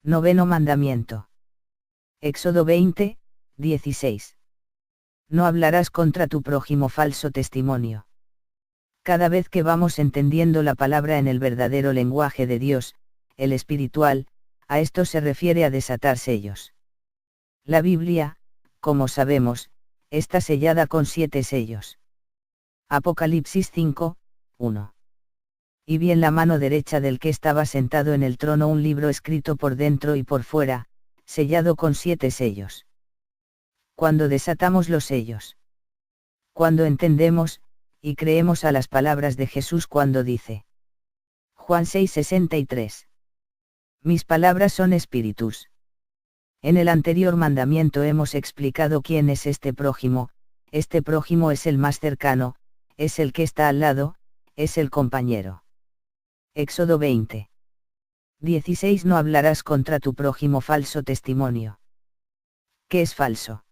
Noveno mandamiento. Éxodo 20, 16. No hablarás contra tu prójimo falso testimonio. Cada vez que vamos entendiendo la palabra en el verdadero lenguaje de Dios, el espiritual, a esto se refiere a desatar sellos. La Biblia, como sabemos, está sellada con 7 sellos. Apocalipsis 5, 1. Y vi en la mano derecha del que estaba sentado en el trono un libro escrito por dentro y por fuera, sellado con 7 sellos. Cuando desatamos los sellos. Cuando entendemos, y creemos a las palabras de Jesús cuando dice. Juan 6:63. Mis palabras son espíritus. En el anterior mandamiento hemos explicado quién es este prójimo es el más cercano, es el que está al lado, es el compañero. Éxodo 20. 16. No hablarás contra tu prójimo falso testimonio. ¿Qué es falso?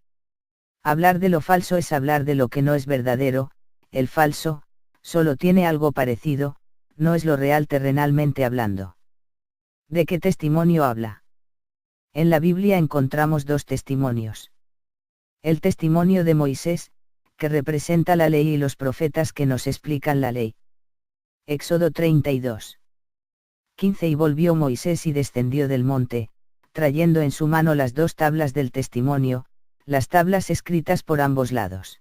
Hablar de lo falso es hablar de lo que no es verdadero, el falso, solo tiene algo parecido, no es lo real terrenalmente hablando. ¿De qué testimonio habla? En la Biblia encontramos 2 testimonios. El testimonio de Moisés, que representa la ley, y los profetas que nos explican la ley. Éxodo 32. 15. Y volvió Moisés y descendió del monte, trayendo en su mano las 2 tablas del testimonio, las tablas escritas por ambos lados.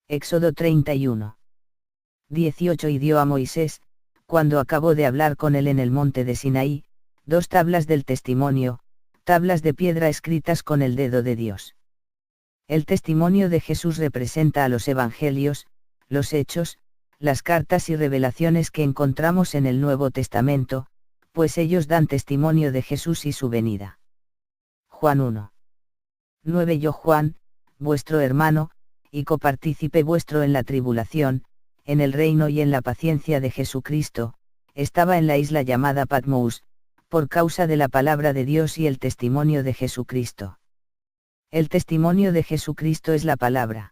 Éxodo 31. 18. Y dio a Moisés, cuando acabó de hablar con él en el monte de Sinaí, 2 tablas del testimonio, tablas de piedra escritas con el dedo de Dios. El testimonio de Jesús representa a los evangelios, los hechos, las cartas y revelaciones que encontramos en el Nuevo Testamento, pues ellos dan testimonio de Jesús y su venida. Juan 1. 9. Yo Juan, vuestro hermano, y copartícipe vuestro en la tribulación, en el reino y en la paciencia de Jesucristo, estaba en la isla llamada Patmos, por causa de la palabra de Dios y el testimonio de Jesucristo. El testimonio de Jesucristo es la palabra.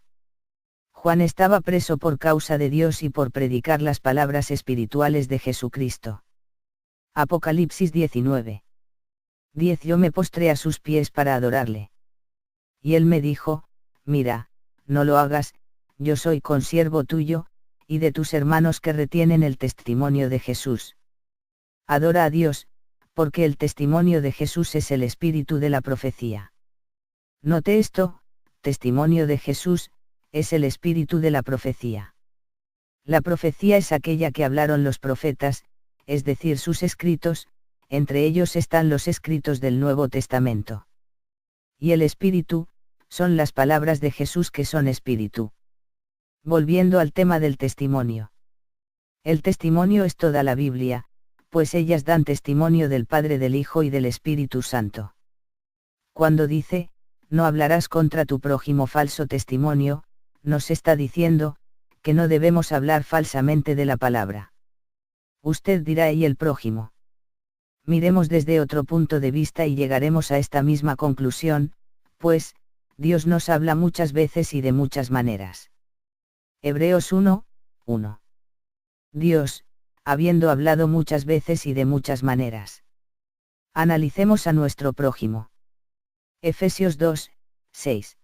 Juan estaba preso por causa de Dios y por predicar las palabras espirituales de Jesucristo. Apocalipsis 19. 10. Yo me postré a sus pies para adorarle. Y él me dijo, mira, no lo hagas, yo soy consiervo tuyo, y de tus hermanos que retienen el testimonio de Jesús. Adora a Dios, porque el testimonio de Jesús es el espíritu de la profecía. Note esto, testimonio de Jesús, es el espíritu de la profecía. La profecía es aquella que hablaron los profetas, es decir, sus escritos, entre ellos están los escritos del Nuevo Testamento. Y el espíritu, son las palabras de Jesús que son espíritu. Volviendo al tema del testimonio. El testimonio es toda la Biblia, pues ellas dan testimonio del Padre, del Hijo y del Espíritu Santo. Cuando dice, no hablarás contra tu prójimo falso testimonio, nos está diciendo, que no debemos hablar falsamente de la palabra. Usted dirá, ¿y el prójimo? Miremos desde otro punto de vista y llegaremos a esta misma conclusión, pues, Dios nos habla muchas veces y de muchas maneras. Hebreos 1, 1. Dios, habiendo hablado muchas veces y de muchas maneras. Analicemos a nuestro prójimo. Efesios 2, 6.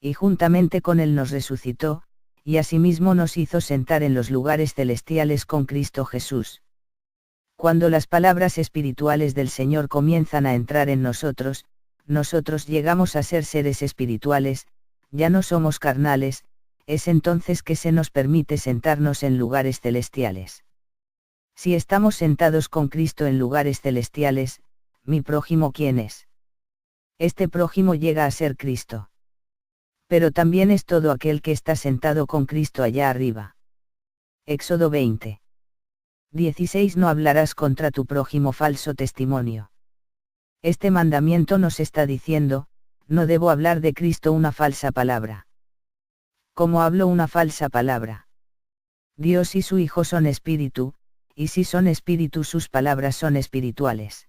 Y juntamente con él nos resucitó, y asimismo nos hizo sentar en los lugares celestiales con Cristo Jesús. Cuando las palabras espirituales del Señor comienzan a entrar en nosotros llegamos a ser seres espirituales, ya no somos carnales, es entonces que se nos permite sentarnos en lugares celestiales. Si estamos sentados con Cristo en lugares celestiales, ¿mi prójimo quién es? Este prójimo llega a ser Cristo. Pero también es todo aquel que está sentado con Cristo allá arriba. Éxodo 20. 16. No hablarás contra tu prójimo falso testimonio. Este mandamiento nos está diciendo, no debo hablar de Cristo una falsa palabra. ¿Cómo hablo una falsa palabra? Dios y su Hijo son espíritu, y si son espíritu sus palabras son espirituales.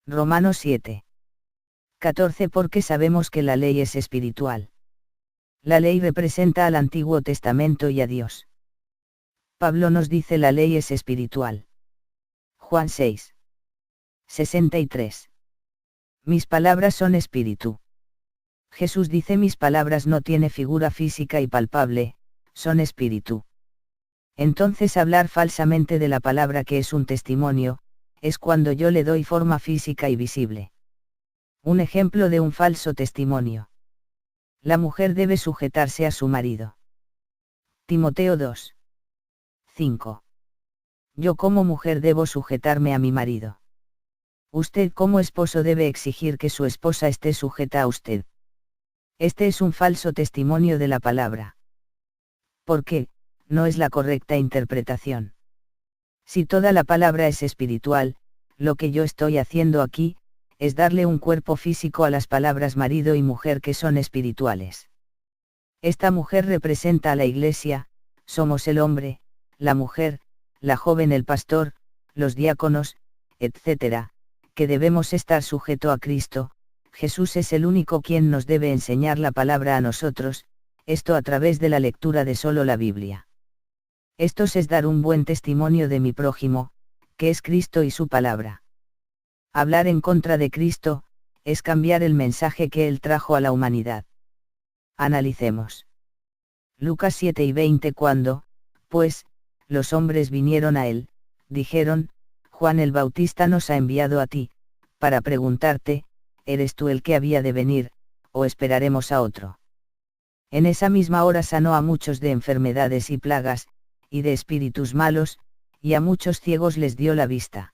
Romanos 7. 14. Porque sabemos que la ley es espiritual. La ley representa al Antiguo Testamento y a Dios. Pablo nos dice la ley es espiritual. Juan 6. 63. Mis palabras son espíritu. Jesús dice mis palabras no tiene figura física y palpable, son espíritu. Entonces hablar falsamente de la palabra que es un testimonio, es cuando yo le doy forma física y visible. Un ejemplo de un falso testimonio. La mujer debe sujetarse a su marido. Timoteo 2. 5. Yo como mujer debo sujetarme a mi marido. Usted como esposo debe exigir que su esposa esté sujeta a usted. Este es un falso testimonio de la palabra. ¿Por qué? No es la correcta interpretación. Si toda la palabra es espiritual, lo que yo estoy haciendo aquí, es darle un cuerpo físico a las palabras marido y mujer que son espirituales. Esta mujer representa a la Iglesia, somos el hombre, la mujer, la joven el pastor, los diáconos, etc., que debemos estar sujeto a Cristo. Jesús es el único quien nos debe enseñar la palabra a nosotros, esto a través de la lectura de solo la Biblia. Esto es dar un buen testimonio de mi prójimo, que es Cristo y su palabra. Hablar en contra de Cristo, es cambiar el mensaje que Él trajo a la humanidad. Analicemos. Lucas 7 y 20 Cuando, pues, los hombres vinieron a Él, dijeron, Juan el Bautista nos ha enviado a ti, para preguntarte, ¿eres tú el que había de venir, o esperaremos a otro? En esa misma hora sanó a muchos de enfermedades y plagas, y de espíritus malos, y a muchos ciegos les dio la vista.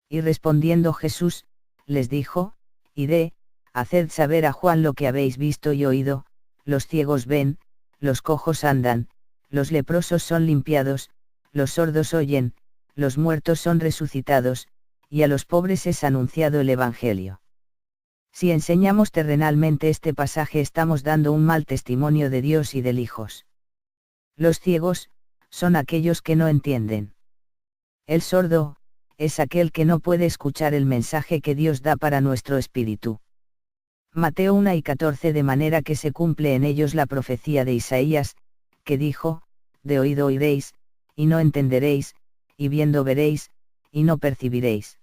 Y respondiendo Jesús, les dijo, Id, haced saber a Juan lo que habéis visto y oído, los ciegos ven, los cojos andan, los leprosos son limpiados, los sordos oyen, los muertos son resucitados, y a los pobres es anunciado el Evangelio. Si enseñamos terrenalmente este pasaje estamos dando un mal testimonio de Dios y del Hijo. Los ciegos, son aquellos que no entienden. El sordo, es aquel que no puede escuchar el mensaje que Dios da para nuestro espíritu. Mateo 1 y 14 De manera que se cumple en ellos la profecía de Isaías, que dijo, de oído oiréis, y no entenderéis, y viendo veréis, y no percibiréis.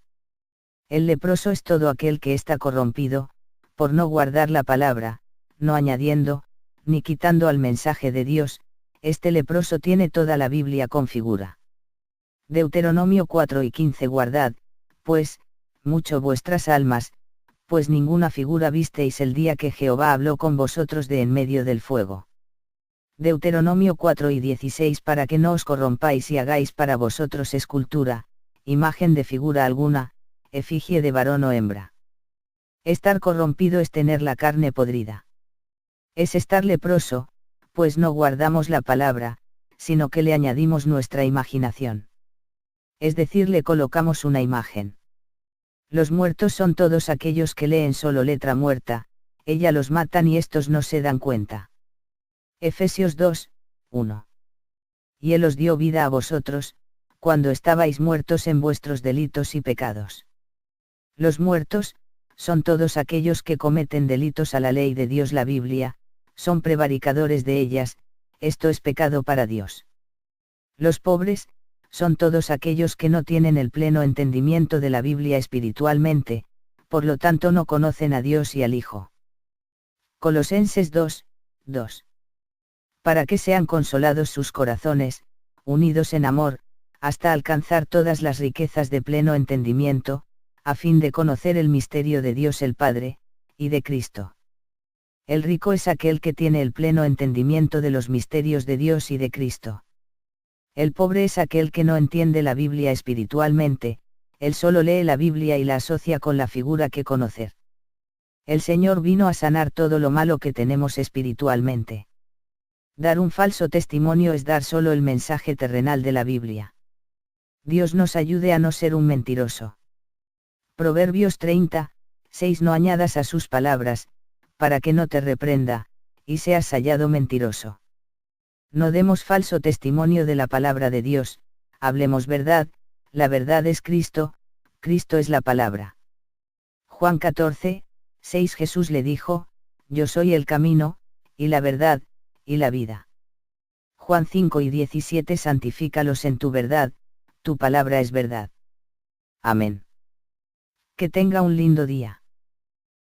El leproso es todo aquel que está corrompido, por no guardar la palabra, no añadiendo, ni quitando al mensaje de Dios. Este leproso tiene toda la Biblia con figura. Deuteronomio 4 y 15 Guardad, pues, mucho vuestras almas, pues ninguna figura visteis el día que Jehová habló con vosotros de en medio del fuego. Deuteronomio 4 y 16 Para que no os corrompáis y hagáis para vosotros escultura, imagen de figura alguna, efigie de varón o hembra. Estar corrompido es tener la carne podrida. Es estar leproso, pues no guardamos la palabra, sino que le añadimos nuestra imaginación. Es decir, le colocamos una imagen. Los muertos son todos aquellos que leen solo letra muerta, ella los matan y estos no se dan cuenta. Efesios 2, 1. Y Él os dio vida a vosotros, cuando estabais muertos en vuestros delitos y pecados. Los muertos, son todos aquellos que cometen delitos a la ley de Dios. La Biblia, son prevaricadores de ellas, esto es pecado para Dios. Los pobres, son todos aquellos que no tienen el pleno entendimiento de la Biblia espiritualmente, por lo tanto no conocen a Dios y al Hijo. Colosenses 2, 2. Para que sean consolados sus corazones, unidos en amor, hasta alcanzar todas las riquezas de pleno entendimiento, a fin de conocer el misterio de Dios el Padre, y de Cristo. El rico es aquel que tiene el pleno entendimiento de los misterios de Dios y de Cristo. El pobre es aquel que no entiende la Biblia espiritualmente, él solo lee la Biblia y la asocia con la figura que conocer. El Señor vino a sanar todo lo malo que tenemos espiritualmente. Dar un falso testimonio es dar solo el mensaje terrenal de la Biblia. Dios nos ayude a no ser un mentiroso. Proverbios 30, 6 No añadas a sus palabras, para que no te reprenda, y seas hallado mentiroso. No demos falso testimonio de la palabra de Dios, hablemos verdad, la verdad es Cristo, Cristo es la palabra. Juan 14, 6 Jesús le dijo, Yo soy el camino, y la verdad, y la vida. Juan 5 y 17 Santifícalos en tu verdad, tu palabra es verdad. Amén. Que tenga un lindo día.